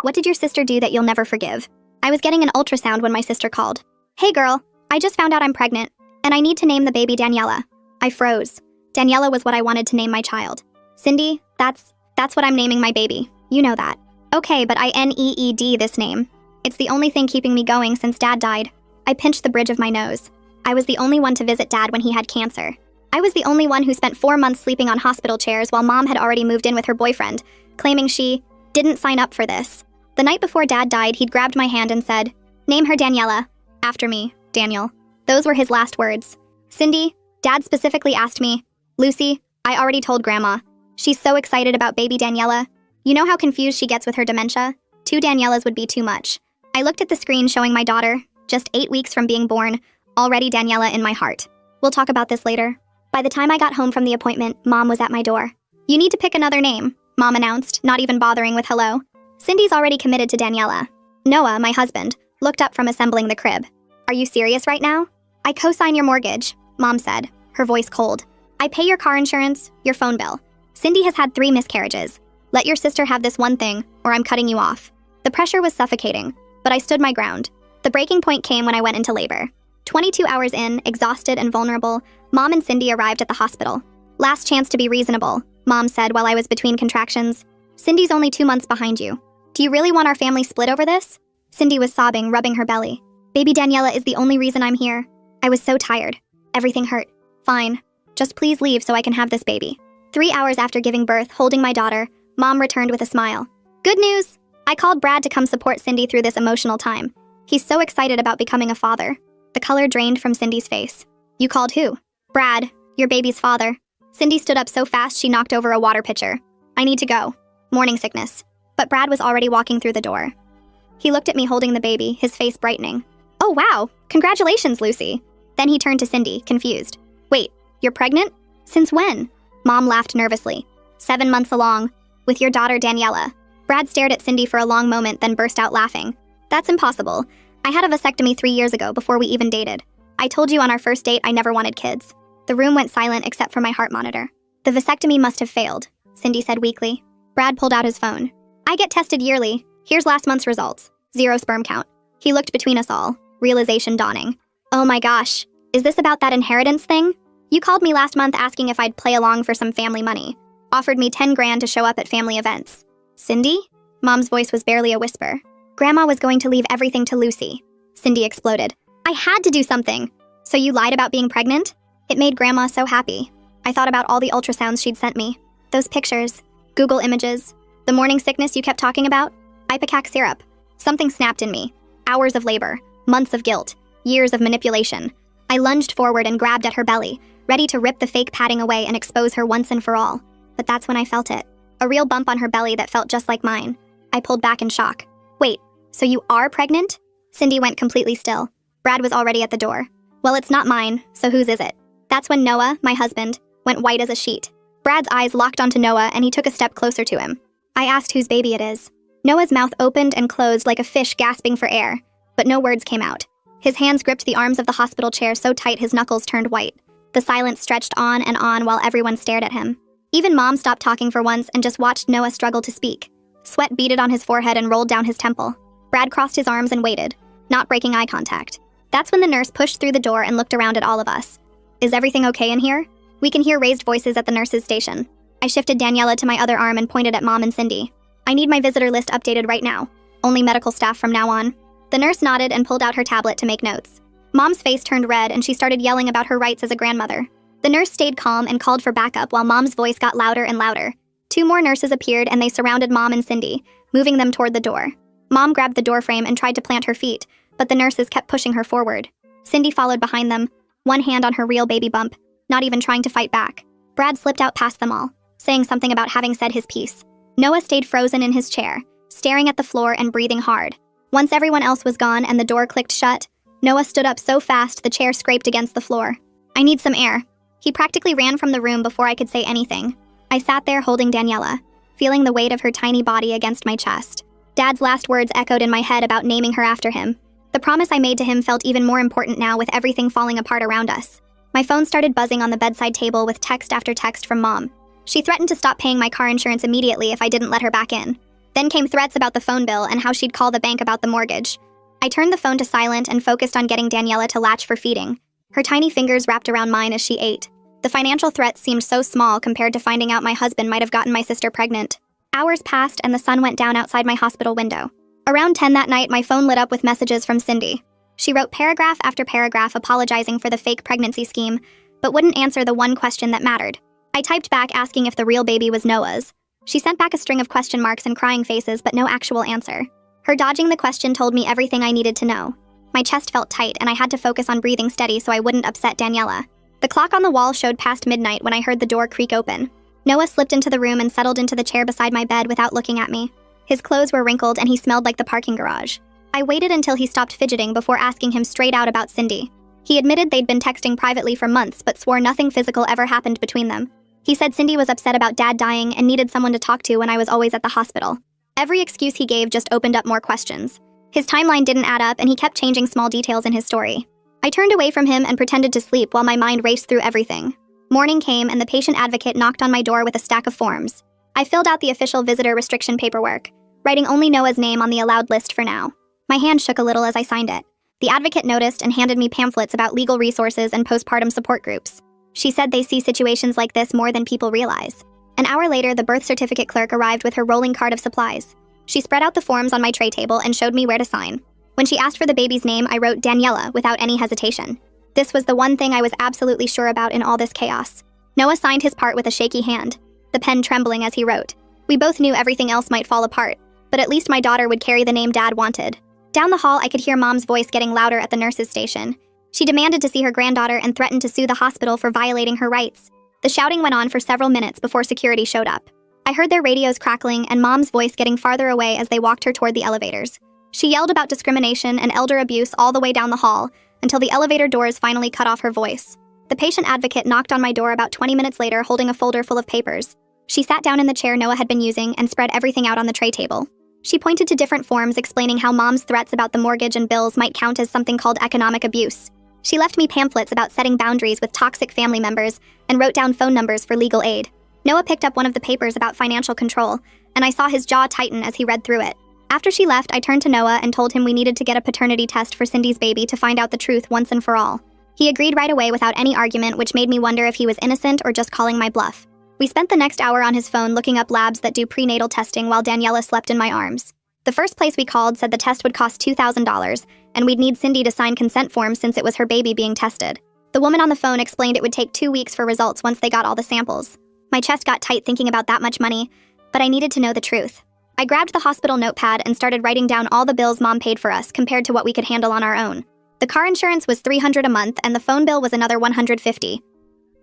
What did your sister do that you'll never forgive? I was getting an ultrasound when my sister called. Hey girl, I just found out I'm pregnant, and I need to name the baby Daniela. I froze. Daniela was what I wanted to name my child. Cindy, that's what I'm naming my baby. You know that. Okay, but I need this name. It's the only thing keeping me going since Dad died. I pinched the bridge of my nose. I was the only one to visit Dad when he had cancer. I was the only one who spent 4 months sleeping on hospital chairs while Mom had already moved in with her boyfriend, claiming she didn't sign up for this. The night before Dad died, he'd grabbed my hand and said, "Name her Daniela. After me, Daniel." Those were his last words. Cindy, Dad specifically asked me, "Lucy, I already told Grandma. She's so excited about baby Daniela. You know how confused she gets with her dementia? 2 Danielas would be too much." I looked at the screen showing my daughter, just 8 weeks from being born, already Daniela in my heart. We'll talk about this later. By the time I got home from the appointment, Mom was at my door. "You need to pick another name," Mom announced, not even bothering with hello. "Cindy's already committed to Daniela." Noah, my husband, looked up from assembling the crib. "Are you serious right now?" "I co-sign your mortgage," Mom said, her voice cold. "I pay your car insurance, your phone bill. Cindy has had 3 miscarriages. Let your sister have this one thing, or I'm cutting you off." The pressure was suffocating, but I stood my ground. The breaking point came when I went into labor. 22 hours in, exhausted and vulnerable, Mom and Cindy arrived at the hospital. "Last chance to be reasonable," Mom said while I was between contractions. "Cindy's only 2 months behind you. Do you really want our family split over this?" Cindy was sobbing, rubbing her belly. "Baby Daniela is the only reason I'm here. I was so tired. Everything hurt. Fine. Just please leave so I can have this baby." 3 hours after giving birth, holding my daughter, Mom returned with a smile. "Good news! I called Brad to come support Cindy through this emotional time. He's so excited about becoming a father." The color drained from Cindy's face. "You called who?" "Brad, your baby's father." Cindy stood up so fast she knocked over a water pitcher. "I need to go. Morning sickness." But Brad was already walking through the door. He looked at me holding the baby, his face brightening. "Oh wow, congratulations, Lucy." Then he turned to Cindy, confused. "Wait, you're pregnant? Since when?" Mom laughed nervously. 7 months along, with your daughter Daniela." Brad stared at Cindy for a long moment, then burst out laughing. "That's impossible. I had a vasectomy 3 years ago before we even dated. I told you on our first date I never wanted kids." The room went silent except for my heart monitor. "The vasectomy must have failed," Cindy said weakly. Brad pulled out his phone. "I get tested yearly. Here's last month's results. 0 sperm count." He looked between us all, realization dawning. "Oh my gosh, is this about that inheritance thing? You called me last month asking if I'd play along for some family money. Offered me 10 grand to show up at family events." "Cindy?" Mom's voice was barely a whisper. "Grandma was going to leave everything to Lucy." Cindy exploded. "I had to do something." "So you lied about being pregnant?" It made Grandma so happy. I thought about all the ultrasounds she'd sent me. Those pictures. Google images. The morning sickness you kept talking about. Ipecac syrup. Something snapped in me. Hours of labor. Months of guilt. Years of manipulation. I lunged forward and grabbed at her belly, ready to rip the fake padding away and expose her once and for all. But that's when I felt it. A real bump on her belly that felt just like mine. I pulled back in shock. "Wait, so you are pregnant?" Cindy went completely still. Brad was already at the door. "Well, it's not mine, so whose is it?" That's when Noah, my husband, went white as a sheet. Brad's eyes locked onto Noah and he took a step closer to him. I asked whose baby it is. Noah's mouth opened and closed like a fish gasping for air, but no words came out. His hands gripped the arms of the hospital chair so tight his knuckles turned white. The silence stretched on and on while everyone stared at him. Even Mom stopped talking for once and just watched Noah struggle to speak. Sweat beaded on his forehead and rolled down his temple. Brad crossed his arms and waited, not breaking eye contact. That's when the nurse pushed through the door and looked around at all of us. "Is everything okay in here?" We can hear raised voices at the nurse's station. I shifted Daniela to my other arm and pointed at Mom and Cindy. "I need my visitor list updated right now. Only medical staff from now on." The nurse nodded and pulled out her tablet to make notes. Mom's face turned red and she started yelling about her rights as a grandmother. The nurse stayed calm and called for backup while Mom's voice got louder and louder. 2 more nurses appeared and they surrounded Mom and Cindy, moving them toward the door. Mom grabbed the doorframe and tried to plant her feet, but the nurses kept pushing her forward. Cindy followed behind them, one hand on her real baby bump, not even trying to fight back. Brad slipped out past them all, saying something about having said his piece. Noah stayed frozen in his chair, staring at the floor and breathing hard. Once everyone else was gone and the door clicked shut, Noah stood up so fast the chair scraped against the floor. "I need some air." He practically ran from the room before I could say anything. I sat there holding Daniela, feeling the weight of her tiny body against my chest. Dad's last words echoed in my head about naming her after him. The promise I made to him felt even more important now with everything falling apart around us. My phone started buzzing on the bedside table with text after text from Mom. She threatened to stop paying my car insurance immediately if I didn't let her back in. Then came threats about the phone bill and how she'd call the bank about the mortgage. I turned the phone to silent and focused on getting Daniela to latch for feeding. Her tiny fingers wrapped around mine as she ate. The financial threats seemed so small compared to finding out my husband might have gotten my sister pregnant. Hours passed and the sun went down outside my hospital window. Around 10 that night, my phone lit up with messages from Cindy. She wrote paragraph after paragraph apologizing for the fake pregnancy scheme, but wouldn't answer the one question that mattered. I typed back asking if the real baby was Noah's. She sent back a string of question marks and crying faces, but no actual answer. Her dodging the question told me everything I needed to know. My chest felt tight, and I had to focus on breathing steady so I wouldn't upset Daniela. The clock on the wall showed past midnight when I heard the door creak open. Noah slipped into the room and settled into the chair beside my bed without looking at me. His clothes were wrinkled and he smelled like the parking garage. I waited until he stopped fidgeting before asking him straight out about Cindy. He admitted they'd been texting privately for months but swore nothing physical ever happened between them. He said Cindy was upset about Dad dying and needed someone to talk to when I was always at the hospital. Every excuse he gave just opened up more questions. His timeline didn't add up and he kept changing small details in his story. I turned away from him and pretended to sleep while my mind raced through everything. Morning came and the patient advocate knocked on my door with a stack of forms. I filled out the official visitor restriction paperwork, writing only Noah's name on the allowed list for now. My hand shook a little as I signed it. The advocate noticed and handed me pamphlets about legal resources and postpartum support groups. She said they see situations like this more than people realize. An hour later, the birth certificate clerk arrived with her rolling cart of supplies. She spread out the forms on my tray table and showed me where to sign. When she asked for the baby's name, I wrote Daniela without any hesitation. This was the one thing I was absolutely sure about in all this chaos. Noah signed his part with a shaky hand, the pen trembling as he wrote. We both knew everything else might fall apart, but at least my daughter would carry the name Dad wanted. Down the hall, I could hear Mom's voice getting louder at the nurse's station. She demanded to see her granddaughter and threatened to sue the hospital for violating her rights. The shouting went on for several minutes before security showed up. I heard their radios crackling and Mom's voice getting farther away as they walked her toward the elevators. She yelled about discrimination and elder abuse all the way down the hall until the elevator doors finally cut off her voice. The patient advocate knocked on my door about 20 minutes later holding a folder full of papers. She sat down in the chair Noah had been using and spread everything out on the tray table. She pointed to different forms explaining how Mom's threats about the mortgage and bills might count as something called economic abuse. She left me pamphlets about setting boundaries with toxic family members and wrote down phone numbers for legal aid. Noah picked up one of the papers about financial control, and I saw his jaw tighten as he read through it. After she left, I turned to Noah and told him we needed to get a paternity test for Cindy's baby to find out the truth once and for all. He agreed right away without any argument, which made me wonder if he was innocent or just calling my bluff. We spent the next hour on his phone looking up labs that do prenatal testing while Daniela slept in my arms. The first place we called said the test would cost $2,000, and we'd need Cindy to sign consent forms since it was her baby being tested. The woman on the phone explained it would take 2 weeks for results once they got all the samples. My chest got tight thinking about that much money, but I needed to know the truth. I grabbed the hospital notepad and started writing down all the bills Mom paid for us compared to what we could handle on our own. The car insurance was $300 a month and the phone bill was another $150.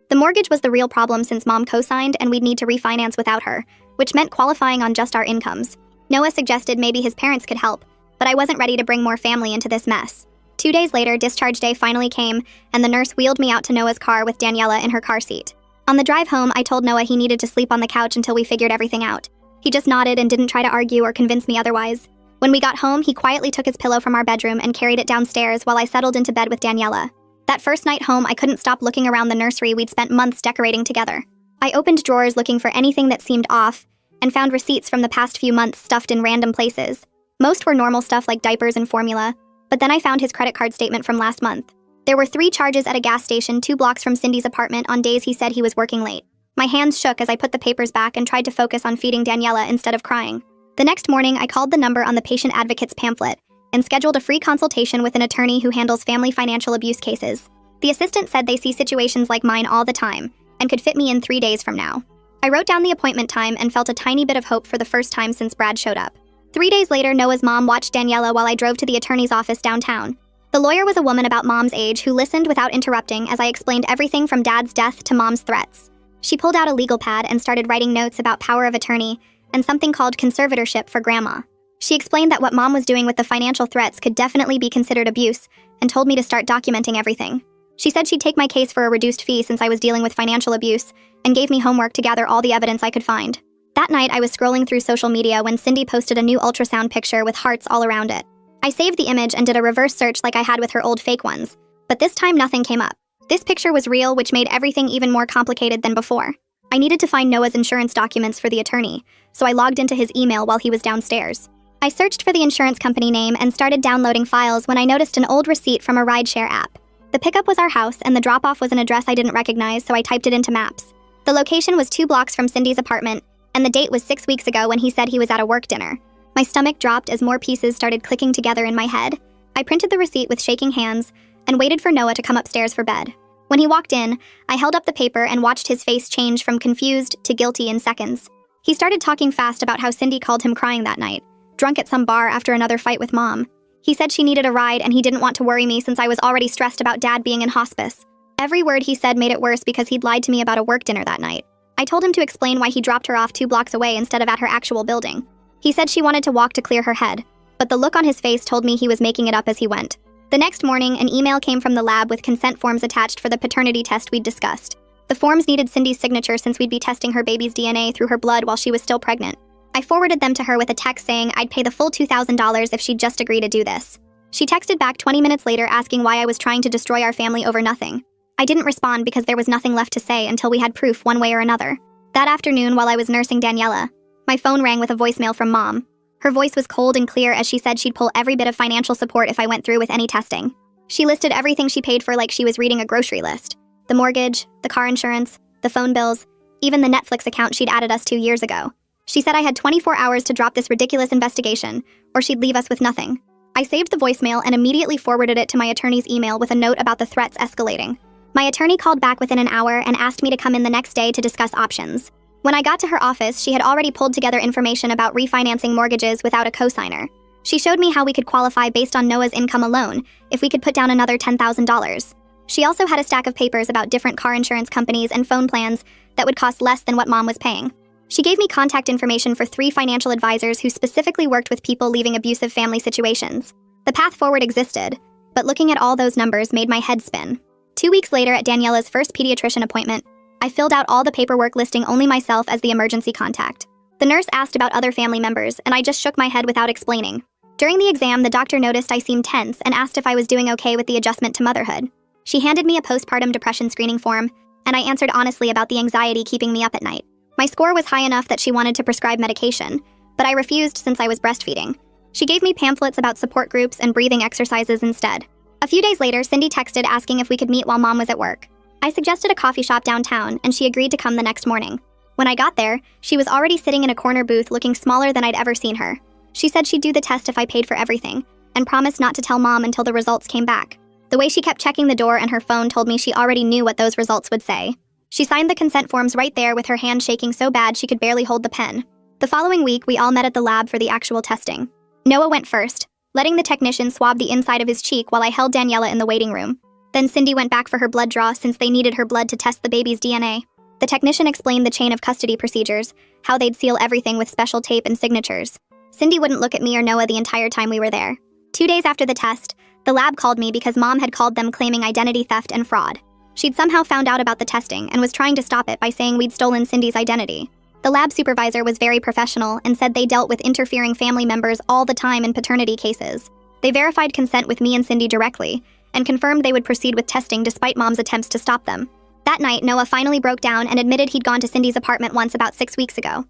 The mortgage was the real problem since Mom co-signed and we'd need to refinance without her, which meant qualifying on just our incomes. Noah suggested maybe his parents could help, but I wasn't ready to bring more family into this mess. 2 days later, discharge day finally came, and the nurse wheeled me out to Noah's car with Daniela in her car seat. On the drive home, I told Noah he needed to sleep on the couch until we figured everything out. He just nodded and didn't try to argue or convince me otherwise. When we got home, he quietly took his pillow from our bedroom and carried it downstairs while I settled into bed with Daniela. That first night home, I couldn't stop looking around the nursery we'd spent months decorating together. I opened drawers looking for anything that seemed off, and found receipts from the past few months stuffed in random places. Most were normal stuff like diapers and formula, but then I found his credit card statement from last month. There were 3 charges at a gas station 2 blocks from Cindy's apartment on days he said he was working late. My hands shook as I put the papers back and tried to focus on feeding Daniela instead of crying. The next morning, I called the number on the patient advocate's pamphlet and scheduled a free consultation with an attorney who handles family financial abuse cases. The assistant said they see situations like mine all the time and could fit me in 3 days from now. I wrote down the appointment time and felt a tiny bit of hope for the first time since Brad showed up. 3 days later, Noah's mom watched Daniela while I drove to the attorney's office downtown. The lawyer was a woman about Mom's age who listened without interrupting as I explained everything from Dad's death to Mom's threats. She pulled out a legal pad and started writing notes about power of attorney and something called conservatorship for Grandma. She explained that what Mom was doing with the financial threats could definitely be considered abuse and told me to start documenting everything. She said she'd take my case for a reduced fee since I was dealing with financial abuse and gave me homework to gather all the evidence I could find. That night, I was scrolling through social media when Cindy posted a new ultrasound picture with hearts all around it. I saved the image and did a reverse search like I had with her old fake ones, but this time nothing came up. This picture was real, which made everything even more complicated than before. I needed to find Noah's insurance documents for the attorney, so I logged into his email while he was downstairs. I searched for the insurance company name and started downloading files when I noticed an old receipt from a rideshare app. The pickup was our house, and the drop-off was an address I didn't recognize, so I typed it into Maps. The location was 2 blocks from Cindy's apartment, and the date was 6 weeks ago when he said he was at a work dinner. My stomach dropped as more pieces started clicking together in my head. I printed the receipt with shaking hands and waited for Noah to come upstairs for bed. When he walked in, I held up the paper and watched his face change from confused to guilty in seconds. He started talking fast about how Cindy called him crying that night, drunk at some bar after another fight with Mom. He said she needed a ride and he didn't want to worry me since I was already stressed about Dad being in hospice. Every word he said made it worse because he'd lied to me about a work dinner that night. I told him to explain why he dropped her off 2 blocks away instead of at her actual building. He said she wanted to walk to clear her head, but the look on his face told me he was making it up as he went. The next morning, an email came from the lab with consent forms attached for the paternity test we'd discussed. The forms needed Cindy's signature since we'd be testing her baby's DNA through her blood while she was still pregnant. I forwarded them to her with a text saying I'd pay the full $2,000 if she'd just agree to do this. She texted back 20 minutes later asking why I was trying to destroy our family over nothing. I didn't respond because there was nothing left to say until we had proof one way or another. That afternoon, while I was nursing Daniela, my phone rang with a voicemail from Mom. Her voice was cold and clear as she said she'd pull every bit of financial support if I went through with any testing. She listed everything she paid for like she was reading a grocery list. The mortgage, the car insurance, the phone bills, even the Netflix account she'd added us 2 years ago. She said I had 24 hours to drop this ridiculous investigation, or she'd leave us with nothing. I saved the voicemail and immediately forwarded it to my attorney's email with a note about the threats escalating. My attorney called back within an hour and asked me to come in the next day to discuss options. When I got to her office, she had already pulled together information about refinancing mortgages without a cosigner. She showed me how we could qualify based on Noah's income alone, if we could put down another $10,000. She also had a stack of papers about different car insurance companies and phone plans that would cost less than what Mom was paying. She gave me contact information for 3 financial advisors who specifically worked with people leaving abusive family situations. The path forward existed, but looking at all those numbers made my head spin. 2 weeks later, at Daniela's first pediatrician appointment, I filled out all the paperwork listing only myself as the emergency contact. The nurse asked about other family members, and I just shook my head without explaining. During the exam, the doctor noticed I seemed tense and asked if I was doing okay with the adjustment to motherhood. She handed me a postpartum depression screening form, and I answered honestly about the anxiety keeping me up at night. My score was high enough that she wanted to prescribe medication, but I refused since I was breastfeeding. She gave me pamphlets about support groups and breathing exercises instead. A few days later, Cindy texted asking if we could meet while Mom was at work. I suggested a coffee shop downtown, and she agreed to come the next morning. When I got there, she was already sitting in a corner booth looking smaller than I'd ever seen her. She said she'd do the test if I paid for everything, and promised not to tell Mom until the results came back. The way she kept checking the door and her phone told me she already knew what those results would say. She signed the consent forms right there with her hand shaking so bad she could barely hold the pen. The following week, we all met at the lab for the actual testing. Noah went first, letting the technician swab the inside of his cheek while I held Daniela in the waiting room. Then Cindy went back for her blood draw since they needed her blood to test the baby's DNA. The technician explained the chain of custody procedures, how they'd seal everything with special tape and signatures. Cindy wouldn't look at me or Noah the entire time we were there. 2 days after the test, the lab called me because Mom had called them claiming identity theft and fraud. She'd somehow found out about the testing and was trying to stop it by saying we'd stolen Cindy's identity. The lab supervisor was very professional and said they dealt with interfering family members all the time in paternity cases. They verified consent with me and Cindy directly and confirmed they would proceed with testing despite Mom's attempts to stop them. That night, Noah finally broke down and admitted he'd gone to Cindy's apartment once about 6 weeks ago.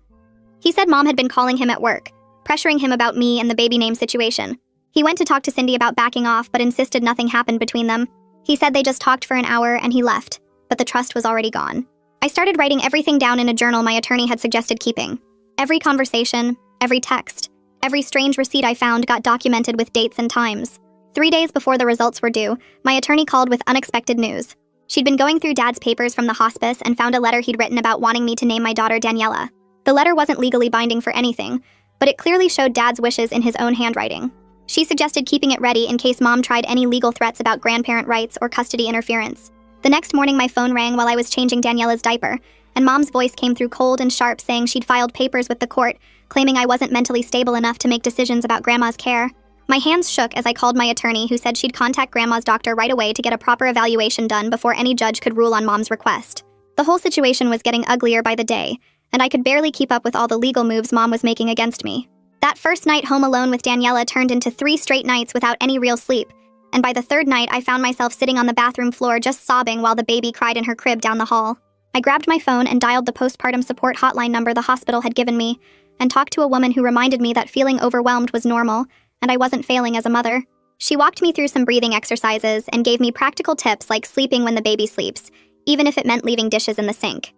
He said Mom had been calling him at work, pressuring him about me and the baby name situation. He went to talk to Cindy about backing off but insisted nothing happened between them. He said they just talked for an hour and he left, but the trust was already gone. I started writing everything down in a journal my attorney had suggested keeping. Every conversation, every text, every strange receipt I found got documented with dates and times. 3 days before the results were due, my attorney called with unexpected news. She'd been going through Dad's papers from the hospice and found a letter he'd written about wanting me to name my daughter Daniela. The letter wasn't legally binding for anything, but it clearly showed Dad's wishes in his own handwriting. She suggested keeping it ready in case Mom tried any legal threats about grandparent rights or custody interference. The next morning, my phone rang while I was changing Daniela's diaper, and Mom's voice came through cold and sharp saying she'd filed papers with the court, claiming I wasn't mentally stable enough to make decisions about Grandma's care. My hands shook as I called my attorney, who said she'd contact Grandma's doctor right away to get a proper evaluation done before any judge could rule on Mom's request. The whole situation was getting uglier by the day, and I could barely keep up with all the legal moves Mom was making against me. That first night home alone with Daniela turned into 3 straight nights without any real sleep, and by the 3rd night I found myself sitting on the bathroom floor just sobbing while the baby cried in her crib down the hall. I grabbed my phone and dialed the postpartum support hotline number the hospital had given me, and talked to a woman who reminded me that feeling overwhelmed was normal and I wasn't failing as a mother. She walked me through some breathing exercises and gave me practical tips like sleeping when the baby sleeps, even if it meant leaving dishes in the sink.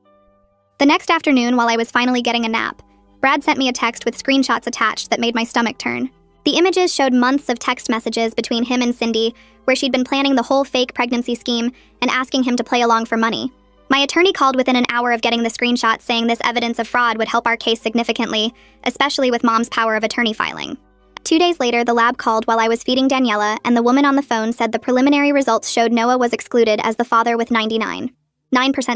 The next afternoon, while I was finally getting a nap, Brad sent me a text with screenshots attached that made my stomach turn. The images showed months of text messages between him and Cindy, where she'd been planning the whole fake pregnancy scheme and asking him to play along for money. My attorney called within an hour of getting the screenshots, saying this evidence of fraud would help our case significantly, especially with Mom's power of attorney filing. 2 days later, the lab called while I was feeding Daniela, and the woman on the phone said the preliminary results showed Noah was excluded as the father with 99%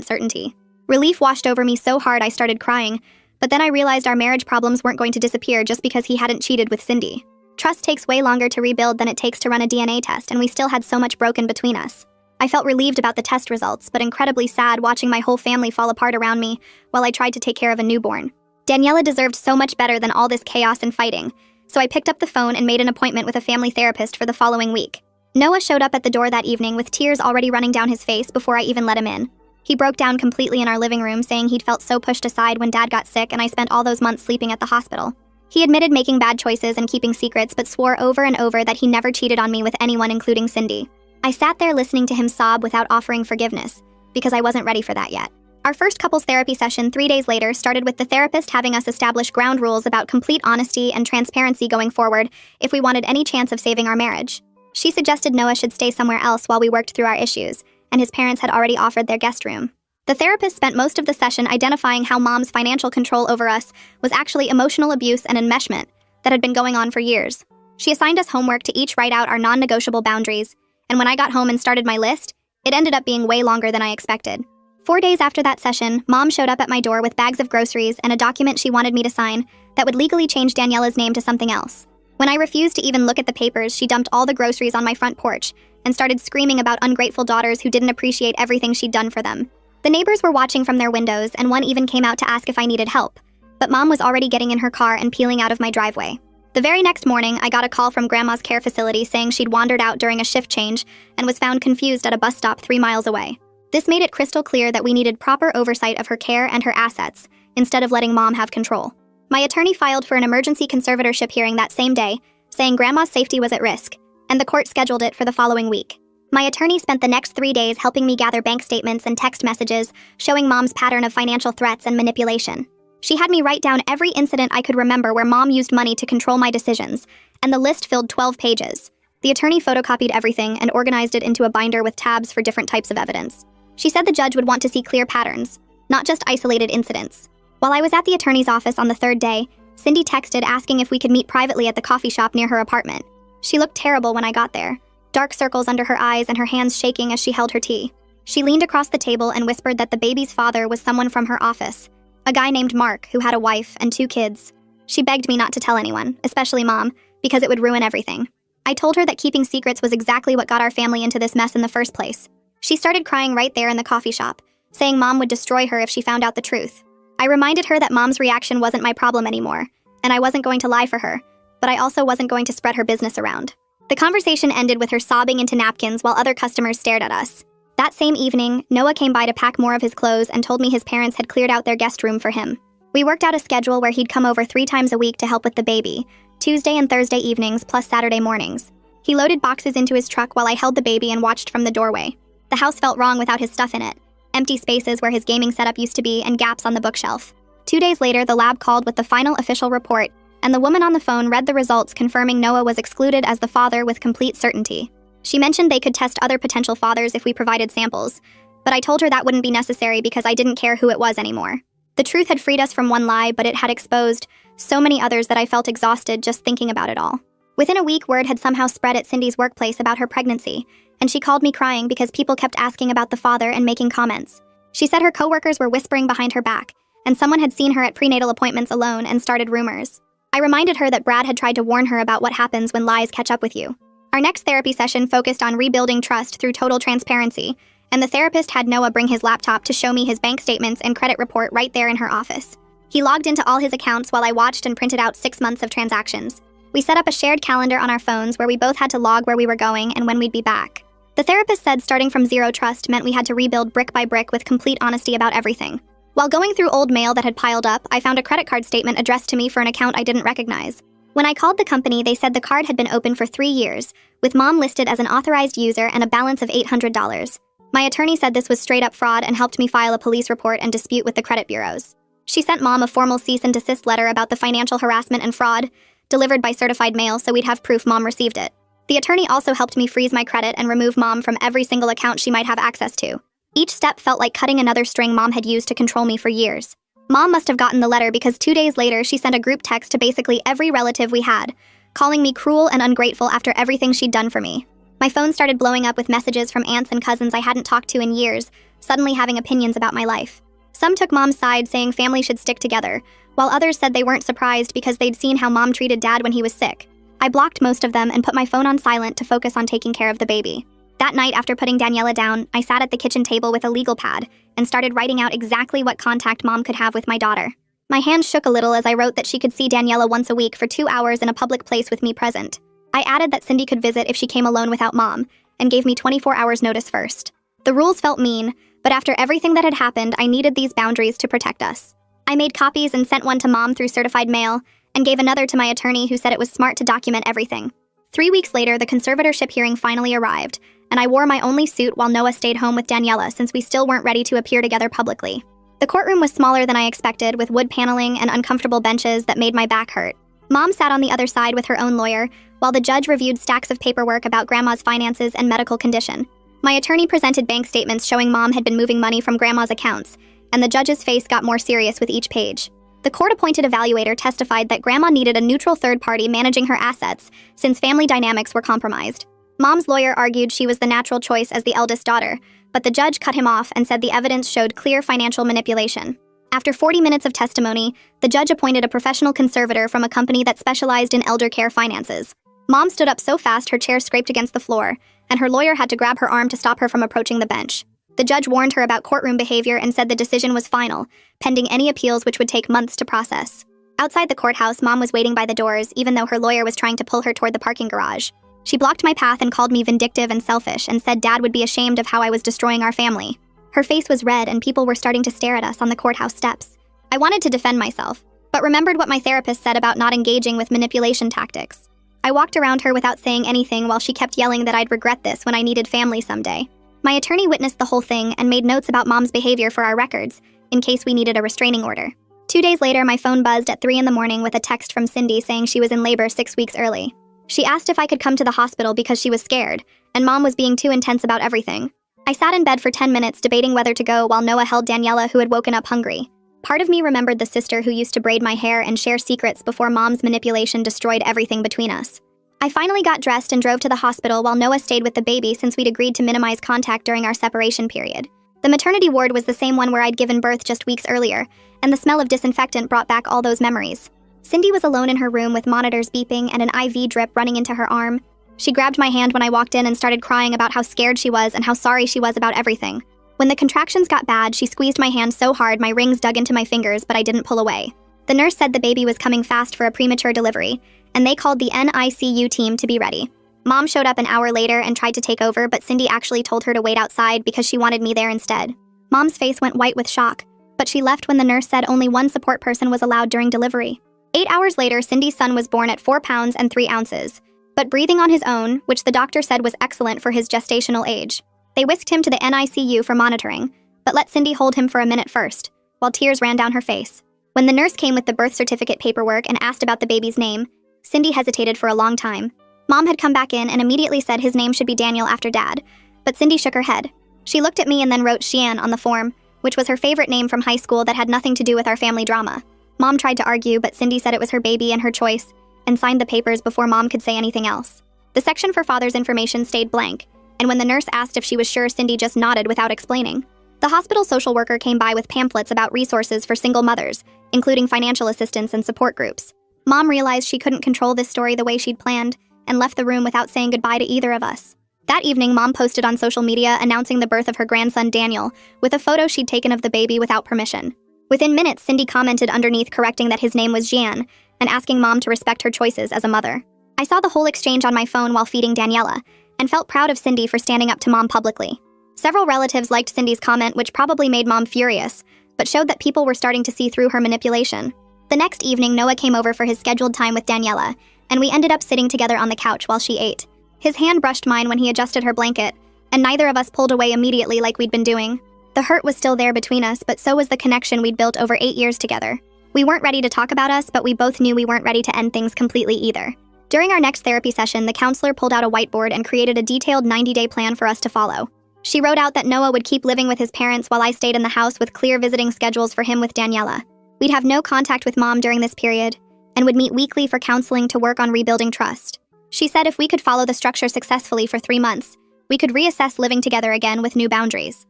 certainty. Relief washed over me so hard I started crying, but then I realized our marriage problems weren't going to disappear just because he hadn't cheated with Cindy. Trust takes way longer to rebuild than it takes to run a DNA test, and we still had so much broken between us. I felt relieved about the test results, but incredibly sad watching my whole family fall apart around me while I tried to take care of a newborn. Daniela deserved so much better than all this chaos and fighting, so I picked up the phone and made an appointment with a family therapist for the following week. Noah showed up at the door that evening with tears already running down his face before I even let him in. He broke down completely in our living room, saying he'd felt so pushed aside when Dad got sick and I spent all those months sleeping at the hospital. He admitted making bad choices and keeping secrets, but swore over and over that he never cheated on me with anyone, including Cindy. I sat there listening to him sob without offering forgiveness, because I wasn't ready for that yet. Our first couples therapy session 3 days later started with the therapist having us establish ground rules about complete honesty and transparency going forward if we wanted any chance of saving our marriage. She suggested Noah should stay somewhere else while we worked through our issues, and his parents had already offered their guest room. The therapist spent most of the session identifying how Mom's financial control over us was actually emotional abuse and enmeshment that had been going on for years. She assigned us homework to each write out our non-negotiable boundaries, and when I got home and started my list, it ended up being way longer than I expected. 4 days after that session, Mom showed up at my door with bags of groceries and a document she wanted me to sign that would legally change Daniela's name to something else. When I refused to even look at the papers, she dumped all the groceries on my front porch and started screaming about ungrateful daughters who didn't appreciate everything she'd done for them. The neighbors were watching from their windows, and one even came out to ask if I needed help, but Mom was already getting in her car and peeling out of my driveway. The very next morning, I got a call from Grandma's care facility saying she'd wandered out during a shift change and was found confused at a bus stop 3 miles away. This made it crystal clear that we needed proper oversight of her care and her assets, instead of letting Mom have control. My attorney filed for an emergency conservatorship hearing that same day, saying Grandma's safety was at risk, and the court scheduled it for the following week. My attorney spent the next 3 days helping me gather bank statements and text messages showing Mom's pattern of financial threats and manipulation. She had me write down every incident I could remember where Mom used money to control my decisions, and the list filled 12 pages. The attorney photocopied everything and organized it into a binder with tabs for different types of evidence. She said the judge would want to see clear patterns, not just isolated incidents. While I was at the attorney's office on the 3rd day, Cindy texted asking if we could meet privately at the coffee shop near her apartment. She looked terrible when I got there, dark circles under her eyes and her hands shaking as she held her tea. She leaned across the table and whispered that the baby's father was someone from her office, a guy named Mark who had a wife and 2 kids. She begged me not to tell anyone, especially Mom, because it would ruin everything. I told her that keeping secrets was exactly what got our family into this mess in the first place. She started crying right there in the coffee shop, saying Mom would destroy her if she found out the truth. I reminded her that Mom's reaction wasn't my problem anymore, and I wasn't going to lie for her, but I also wasn't going to spread her business around. The conversation ended with her sobbing into napkins while other customers stared at us. That same evening, Noah came by to pack more of his clothes and told me his parents had cleared out their guest room for him. We worked out a schedule where he'd come over 3 times a week to help with the baby, Tuesday and Thursday evenings plus Saturday mornings. He loaded boxes into his truck while I held the baby and watched from the doorway. The house felt wrong without his stuff in it, empty spaces where his gaming setup used to be and gaps on the bookshelf. 2 days later, the lab called with the final official report, and the woman on the phone read the results confirming Noah was excluded as the father with complete certainty. She mentioned they could test other potential fathers if we provided samples, but I told her that wouldn't be necessary because I didn't care who it was anymore. The truth had freed us from one lie, but it had exposed so many others that I felt exhausted just thinking about it all. Within a week, word had somehow spread at Cindy's workplace about her pregnancy, and she called me crying because people kept asking about the father and making comments. She said her coworkers were whispering behind her back, and someone had seen her at prenatal appointments alone and started rumors. I reminded her that Brad had tried to warn her about what happens when lies catch up with you. Our next therapy session focused on rebuilding trust through total transparency, and the therapist had Noah bring his laptop to show me his bank statements and credit report right there in her office. He logged into all his accounts while I watched and printed out 6 months of transactions. We set up a shared calendar on our phones where we both had to log where we were going and when we'd be back. The therapist said starting from zero trust meant we had to rebuild brick by brick with complete honesty about everything. While going through old mail that had piled up, I found a credit card statement addressed to me for an account I didn't recognize. When I called the company, they said the card had been open for 3 years, with Mom listed as an authorized user and a balance of $800. My attorney said this was straight-up fraud and helped me file a police report and dispute with the credit bureaus. She sent Mom a formal cease and desist letter about the financial harassment and fraud, delivered by certified mail so we'd have proof Mom received it. The attorney also helped me freeze my credit and remove Mom from every single account she might have access to. Each step felt like cutting another string Mom had used to control me for years. Mom must have gotten the letter because 2 days later she sent a group text to basically every relative we had, calling me cruel and ungrateful after everything she'd done for me. My phone started blowing up with messages from aunts and cousins I hadn't talked to in years, suddenly having opinions about my life. Some took Mom's side, saying family should stick together, while others said they weren't surprised because they'd seen how Mom treated Dad when he was sick. I blocked most of them and put my phone on silent to focus on taking care of the baby. That night, after putting Daniela down, I sat at the kitchen table with a legal pad and started writing out exactly what contact Mom could have with my daughter. My hands shook a little as I wrote that she could see Daniela once a week for 2 hours in a public place with me present. I added that Cindy could visit if she came alone without Mom, and gave me 24 hours notice first. The rules felt mean, but after everything that had happened, I needed these boundaries to protect us. I made copies and sent one to Mom through certified mail, and gave another to my attorney who said it was smart to document everything. 3 weeks later, the conservatorship hearing finally arrived, and I wore my only suit while Noah stayed home with Daniela since we still weren't ready to appear together publicly. The courtroom was smaller than I expected, with wood paneling and uncomfortable benches that made my back hurt. Mom sat on the other side with her own lawyer, while the judge reviewed stacks of paperwork about Grandma's finances and medical condition. My attorney presented bank statements showing Mom had been moving money from Grandma's accounts, and the judge's face got more serious with each page. The court-appointed evaluator testified that Grandma needed a neutral third party managing her assets, since family dynamics were compromised. Mom's lawyer argued she was the natural choice as the eldest daughter, but the judge cut him off and said the evidence showed clear financial manipulation. After 40 minutes of testimony, the judge appointed a professional conservator from a company that specialized in elder care finances. Mom stood up so fast her chair scraped against the floor, and her lawyer had to grab her arm to stop her from approaching the bench. The judge warned her about courtroom behavior and said the decision was final, pending any appeals which would take months to process. Outside the courthouse, Mom was waiting by the doors, even though her lawyer was trying to pull her toward the parking garage. She blocked my path and called me vindictive and selfish and said Dad would be ashamed of how I was destroying our family. Her face was red and people were starting to stare at us on the courthouse steps. I wanted to defend myself, but remembered what my therapist said about not engaging with manipulation tactics. I walked around her without saying anything while she kept yelling that I'd regret this when I needed family someday. My attorney witnessed the whole thing and made notes about Mom's behavior for our records, in case we needed a restraining order. 2 days later, my phone buzzed at 3 in the morning with a text from Cindy saying she was in labor 6 weeks early. She asked if I could come to the hospital because she was scared, and Mom was being too intense about everything. I sat in bed for 10 minutes debating whether to go while Noah held Daniela, who had woken up hungry. Part of me remembered the sister who used to braid my hair and share secrets before Mom's manipulation destroyed everything between us. I finally got dressed and drove to the hospital while Noah stayed with the baby since we'd agreed to minimize contact during our separation period. The maternity ward was the same one where I'd given birth just weeks earlier, and the smell of disinfectant brought back all those memories. Cindy was alone in her room with monitors beeping and an IV drip running into her arm. She grabbed my hand when I walked in and started crying about how scared she was and how sorry she was about everything. When the contractions got bad, she squeezed my hand so hard my rings dug into my fingers, but I didn't pull away. The nurse said the baby was coming fast for a premature delivery, and they called the NICU team to be ready. Mom showed up an hour later and tried to take over, but Cindy actually told her to wait outside because she wanted me there instead. Mom's face went white with shock, but she left when the nurse said only one support person was allowed during delivery. 8 hours later, Cindy's son was born at 4 pounds and 3 ounces, but breathing on his own, which the doctor said was excellent for his gestational age. They whisked him to the NICU for monitoring, but let Cindy hold him for a minute first, while tears ran down her face. When the nurse came with the birth certificate paperwork and asked about the baby's name, Cindy hesitated for a long time. Mom had come back in and immediately said his name should be Daniel after Dad, but Cindy shook her head. She looked at me and then wrote Xian on the form, which was her favorite name from high school that had nothing to do with our family drama. Mom tried to argue, but Cindy said it was her baby and her choice, and signed the papers before Mom could say anything else. The section for father's information stayed blank, and when the nurse asked if she was sure, Cindy just nodded without explaining. The hospital social worker came by with pamphlets about resources for single mothers, including financial assistance and support groups. Mom realized she couldn't control this story the way she'd planned, and left the room without saying goodbye to either of us. That evening, Mom posted on social media announcing the birth of her grandson Daniel, with a photo she'd taken of the baby without permission. Within minutes, Cindy commented underneath correcting that his name was Xian, and asking Mom to respect her choices as a mother. I saw the whole exchange on my phone while feeding Daniela, and felt proud of Cindy for standing up to Mom publicly. Several relatives liked Cindy's comment, which probably made Mom furious, but showed that people were starting to see through her manipulation. The next evening, Noah came over for his scheduled time with Daniela, and we ended up sitting together on the couch while she ate. His hand brushed mine when he adjusted her blanket, and neither of us pulled away immediately like we'd been doing. The hurt was still there between us, but so was the connection we'd built over 8 years together. We weren't ready to talk about us, but we both knew we weren't ready to end things completely either. During our next therapy session, the counselor pulled out a whiteboard and created a detailed 90-day plan for us to follow. She wrote out that Noah would keep living with his parents while I stayed in the house with clear visiting schedules for him with Daniela. We'd have no contact with Mom during this period, and would meet weekly for counseling to work on rebuilding trust. She said if we could follow the structure successfully for 3 months, we could reassess living together again with new boundaries.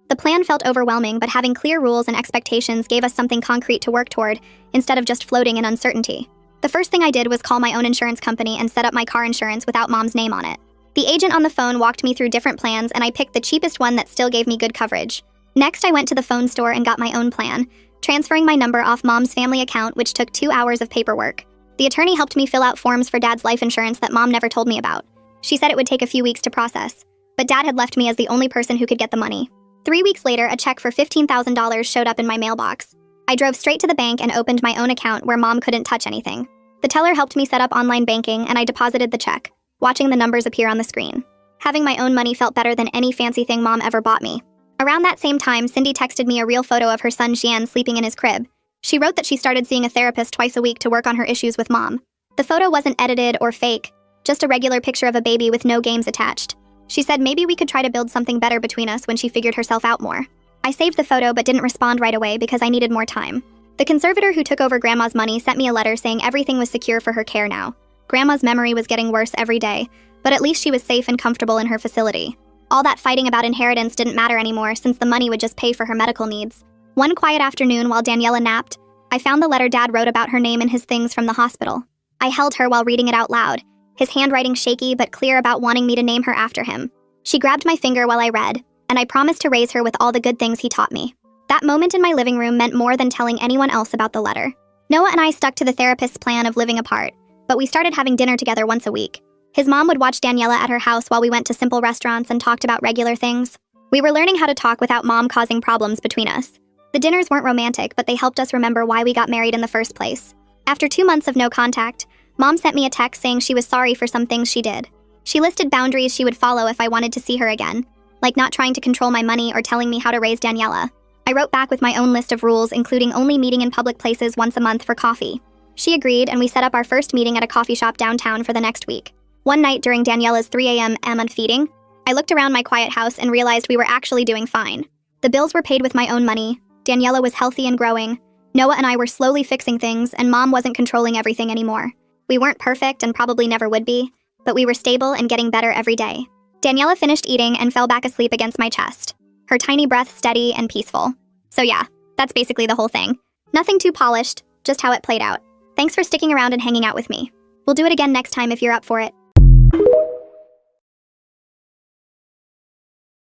The plan felt overwhelming, but having clear rules and expectations gave us something concrete to work toward, instead of just floating in uncertainty. The first thing I did was call my own insurance company and set up my car insurance without Mom's name on it. The agent on the phone walked me through different plans, and I picked the cheapest one that still gave me good coverage. Next, I went to the phone store and got my own plan, transferring my number off Mom's family account, which took 2 hours of paperwork. The attorney helped me fill out forms for Dad's life insurance that Mom never told me about. She said it would take a few weeks to process, but Dad had left me as the only person who could get the money. 3 weeks later, a check for $15,000 showed up in my mailbox. I drove straight to the bank and opened my own account where Mom couldn't touch anything. The teller helped me set up online banking, and I deposited the check, watching the numbers appear on the screen. Having my own money felt better than any fancy thing Mom ever bought me. Around that same time, Cindy texted me a real photo of her son Jian sleeping in his crib. She wrote that she started seeing a therapist twice a week to work on her issues with Mom. The photo wasn't edited or fake, just a regular picture of a baby with no games attached. She said maybe we could try to build something better between us when she figured herself out more. I saved the photo but didn't respond right away because I needed more time. The conservator who took over Grandma's money sent me a letter saying everything was secure for her care now. Grandma's memory was getting worse every day, but at least she was safe and comfortable in her facility. All that fighting about inheritance didn't matter anymore since the money would just pay for her medical needs. One quiet afternoon while Daniela napped, I found the letter Dad wrote about her name in his things from the hospital. I held her while reading it out loud, his handwriting shaky but clear about wanting me to name her after him. She grabbed my finger while I read, and I promised to raise her with all the good things he taught me. That moment in my living room meant more than telling anyone else about the letter. Noah and I stuck to the therapist's plan of living apart, but we started having dinner together once a week. His mom would watch Daniela at her house while we went to simple restaurants and talked about regular things. We were learning how to talk without Mom causing problems between us. The dinners weren't romantic, but they helped us remember why we got married in the first place. After 2 months of no contact, Mom sent me a text saying she was sorry for some things she did. She listed boundaries she would follow if I wanted to see her again, like not trying to control my money or telling me how to raise Daniela. I wrote back with my own list of rules, including only meeting in public places once a month for coffee. She agreed, and we set up our first meeting at a coffee shop downtown for the next week. One night during Daniela's 3 a.m. feeding, I looked around my quiet house and realized we were actually doing fine. The bills were paid with my own money, Daniela was healthy and growing, Noah and I were slowly fixing things, and Mom wasn't controlling everything anymore. We weren't perfect and probably never would be, but we were stable and getting better every day. Daniela finished eating and fell back asleep against my chest, her tiny breath steady and peaceful. So yeah, that's basically the whole thing. Nothing too polished, just how it played out. Thanks for sticking around and hanging out with me. We'll do it again next time if you're up for it.